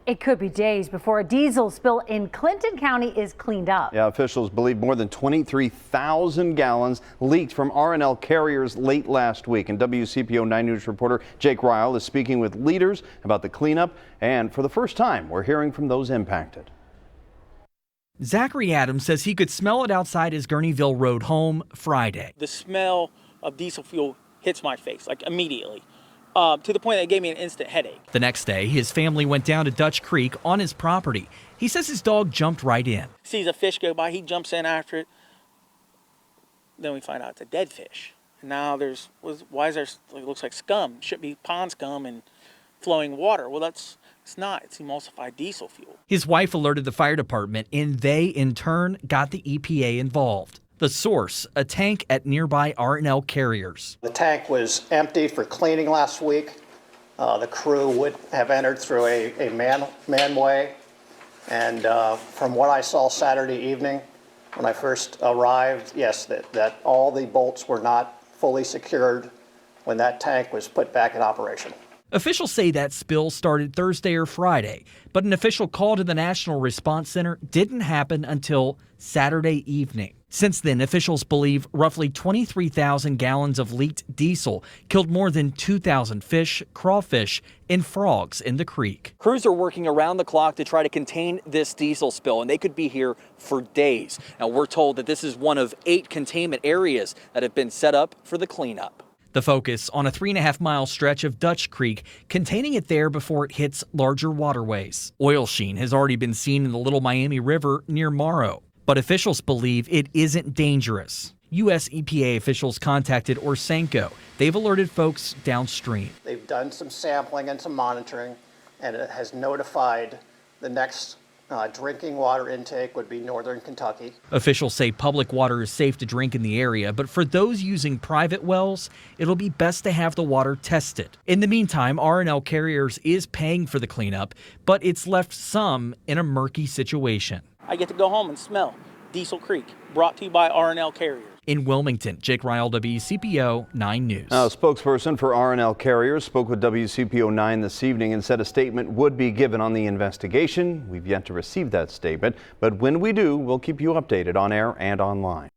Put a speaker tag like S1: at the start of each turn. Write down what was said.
S1: It could be days before a diesel spill in Clinton County is cleaned up.
S2: Yeah, officials believe more than 23,000 gallons leaked from R+L Carriers late last week. And WCPO 9 News reporter Jake R+L is speaking with leaders about the cleanup. And for the first time, we're hearing from those impacted.
S3: Zachary Adams says he could smell it outside his Gurneyville Road home Friday.
S4: The smell of diesel fuel hits my face, like immediately. To the point that it gave me an instant headache.
S3: The next day, his family went down to Dutch Creek on his property. He says his dog jumped right in.
S4: Sees a fish go by, he jumps in after it. Then we find out it's a dead fish. And now why is there, it looks like scum. It should be pond scum and flowing water. Well, it's not. It's emulsified diesel fuel.
S3: His wife alerted the fire department, and they, in turn, got the EPA involved. The source, a tank at nearby R+L Carriers.
S5: The tank was empty for cleaning last week. The crew would have entered through a manway. And from what I saw Saturday evening, when I first arrived, yes, that all the bolts were not fully secured when that tank was put back in operation.
S3: Officials say that spill started Thursday or Friday, but an official call to the National Response Center didn't happen until Saturday evening. Since then, officials believe roughly 23,000 gallons of leaked diesel killed more than 2,000 fish, crawfish, and frogs in the creek. Crews are working around the clock to try to contain this diesel spill, and they could be here for days. Now, we're told that this is one of 8 containment areas that have been set up for the cleanup. The focus on a 3.5-mile stretch of Dutch Creek, containing it there before it hits larger waterways. Oil sheen has already been seen in the Little Miami River near Morrow, but officials believe it isn't dangerous. U.S. EPA officials contacted Orsenco. They've alerted folks downstream.
S5: They've done some sampling and some monitoring, and it has notified the next drinking water intake would be northern Kentucky.
S3: Officials say public water is safe to drink in the area, but for those using private wells, it'll be best to have the water tested. In the meantime, R+L Carriers is paying for the cleanup, but it's left some in a murky situation.
S4: I get to go home and smell Diesel Creek, brought to you by R+L Carriers.
S3: In Wilmington, Jake R+L, WCPO 9 News.
S2: A spokesperson for R+L Carriers spoke with WCPO 9 this evening and said a statement would be given on the investigation. We've yet to receive that statement, but when we do, we'll keep you updated on air and online.